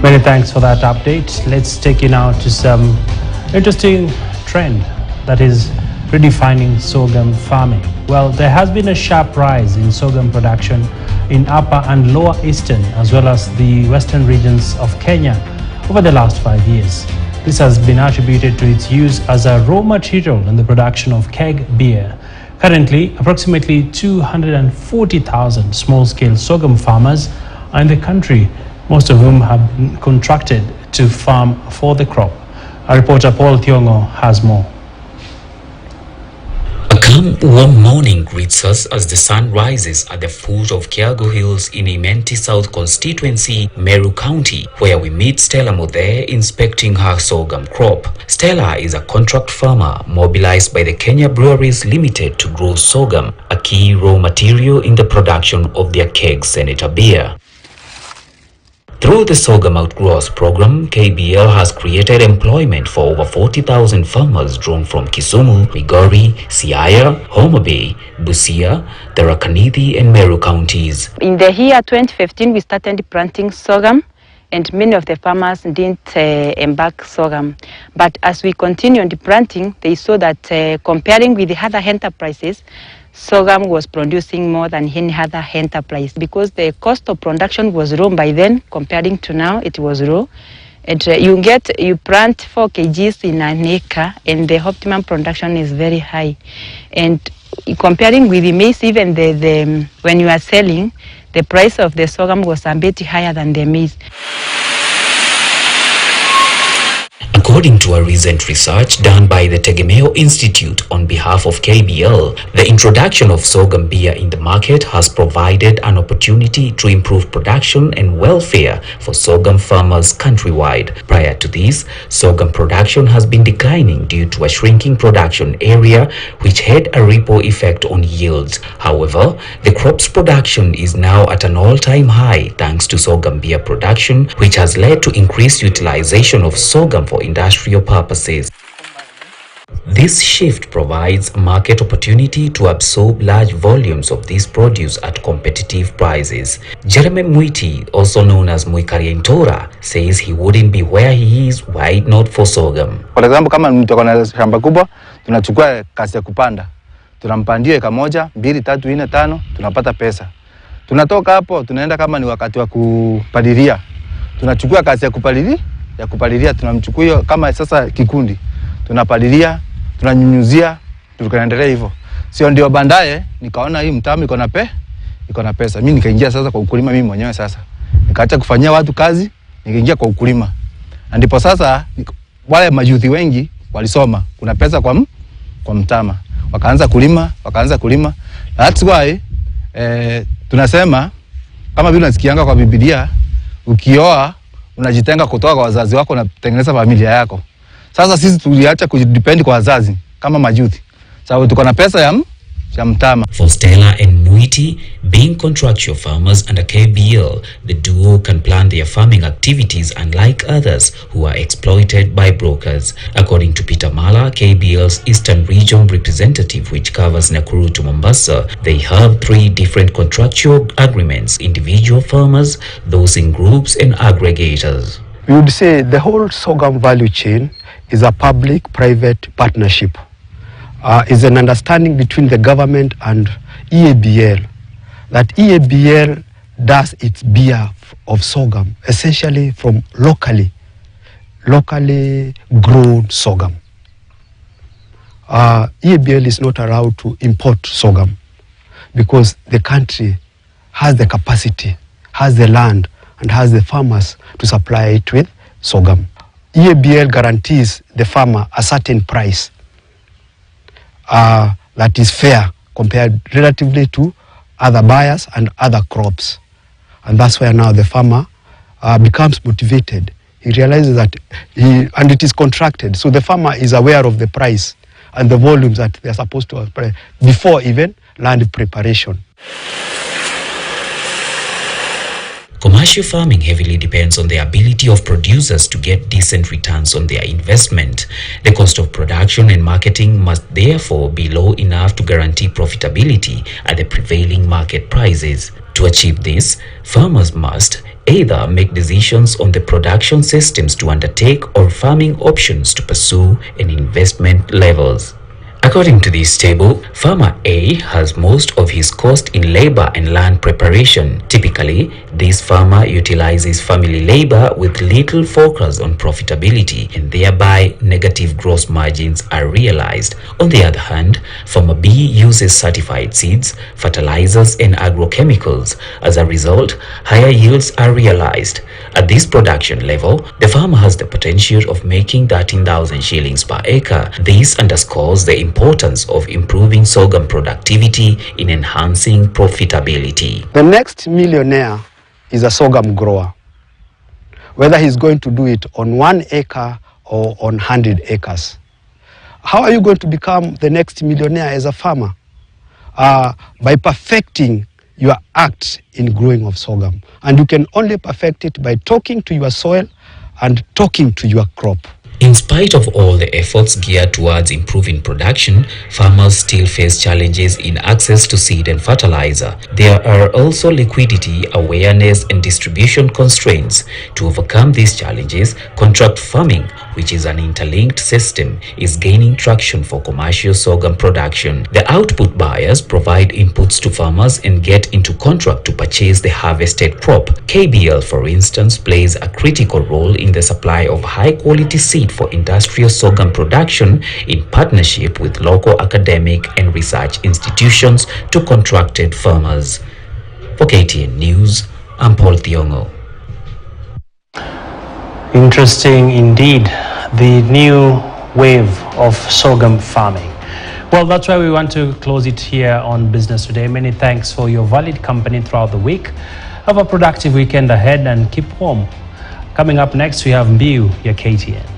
Many thanks for that update. Let's take you now to some interesting trend that is redefining sorghum farming. Well, there has been a sharp rise in sorghum production in upper and lower eastern as well as the western regions of Kenya over the last 5 years. This has been attributed to its use as a raw material in the production of keg beer. Currently, approximately 240,000 small-scale sorghum farmers are in the country, most of whom have been contracted to farm for the crop. Our reporter Paul Thiongo has more. A calm, warm morning greets us as the sun rises at the foot of Kiago Hills in Imenti South constituency, Meru County, where we meet Stella Muthe inspecting her sorghum crop. Stella is a contract farmer mobilized by the Kenya Breweries Limited to grow sorghum, a key raw material in the production of their keg senator beer. Through the Sorghum Outgrowers program, KBL has created employment for over 40,000 farmers drawn from Kisumu, Migori, Siaya, Homa Bay, Busia, Tharaka Nithi and Meru counties. In the year 2015, we started planting sorghum, and many of the farmers didn't embark sorghum. But as we continued planting, they saw that comparing with the other enterprises, sorghum was producing more than any other enterprise because the cost of production was low by then. Comparing to now, it was low. And you plant 4 kgs in an acre, and the optimum production is very high. And comparing with the maize, even when you are selling, the price of the sorghum was a bit higher than the maize. According to a recent research done by the Tegemeo Institute on behalf of KBL, the introduction of sorghum beer in the market has provided an opportunity to improve production and welfare for sorghum farmers countrywide. Prior to this, sorghum production has been declining due to a shrinking production area, which had a ripple effect on yields. However, the crop's production is now at an all-time high thanks to sorghum beer production, which has led to increased utilization of sorghum for industrial purposes. This shift provides a market opportunity to absorb large volumes of this produce at competitive prices. Jeremy Mwiti, also known as Mwikarientora, says he wouldn't be where he is were it not for sorghum. For example, kama mtu ana shamba kubwa, tunachukua kasi ya kupanda. Tunampandia eka 1, 2, 3, 4, 5, tunapata pesa. Tunatoka hapo, tunaenda kama ni wakati wa kupalilia. Tunachukua kasi ya kupalilia, tunamchukua kama sasa kikundi. Tunapalilia, tunanyunyuzia, tukaendelea hivyo. Sio ndio baadaye nikaona hii mtamu iko na pesa. Mimi nikaingia sasa kwa ukulima mimi mwenyewe sasa. Nikaacha kufanyia watu kazi, nikaingia kwa ukulima. Ndipo sasa wale majuthi wengi walisoma kuna pesa kwa mtama. Wakaanza kulima. That's why tunasema kama vile unasikianga kwa Biblia, ukioa unajitenga kutoka kwa wazazi wako na kutengeneza familia yako. Sasa sisi tuliacha kudepend kwa wazazi kama majuthi. Sababu tuko na pesa ya mtama. For Stella and Mwiti, being contractual farmers under KBL, the duo can plan their farming activities unlike others who are exploited by brokers. According to Peter Mala, KBL's Eastern Region representative, which covers Nakuru to Mombasa, they have 3 different contractual agreements: individual farmers, those in groups and aggregators. We would say the whole sorghum value chain is a public-private partnership. Is an understanding between the government and EABL, that EABL does its beer of sorghum essentially from locally grown sorghum. EABL is not allowed to import sorghum because the country has the capacity, has the land and has the farmers to supply it with sorghum. EABL guarantees the farmer a certain price that is fair compared relatively to other buyers and other crops. And that's where now the farmer becomes motivated. He realizes that and it is contracted. So the farmer is aware of the price and the volumes that they are supposed to apply before even land preparation. Commercial farming heavily depends on the ability of producers to get decent returns on their investment. The cost of production and marketing must therefore be low enough to guarantee profitability at the prevailing market prices. To achieve this, farmers must either make decisions on the production systems to undertake or farming options to pursue and investment levels. According to this table, farmer A has most of his cost in labor and land preparation. Typically, this farmer utilizes family labor with little focus on profitability, and thereby negative gross margins are realized. On the other hand, farmer B uses certified seeds, fertilizers and agrochemicals. As a result, higher yields are realized. At this production level, the farmer has the potential of making 13,000 shillings per acre. This underscores the importance of improving sorghum productivity in enhancing profitability. The next millionaire is a sorghum grower, whether he's going to do it on 1 acre or on 100 acres. How are you going to become the next millionaire as a farmer? By perfecting your act in growing of sorghum. And you can only perfect it by talking to your soil and talking to your crop. In spite of all the efforts geared towards improving production, farmers still face challenges in access to seed and fertilizer. There are also liquidity, awareness, and distribution constraints. To overcome these challenges, contract farming, which is an interlinked system, is gaining traction for commercial sorghum production. The output buyers provide inputs to farmers and get into contract to purchase the harvested crop. KBL, for instance, plays a critical role in the supply of high-quality seed for industrial sorghum production in partnership with local academic and research institutions to contracted farmers. For KTN News, I'm Paul Thiongo. Interesting indeed, the new wave of sorghum farming. Well, that's why we want to close it here on Business Today. Many thanks for your valid company throughout the week. Have a productive weekend ahead and keep warm. Coming up next, we have Mbiu, your KTN.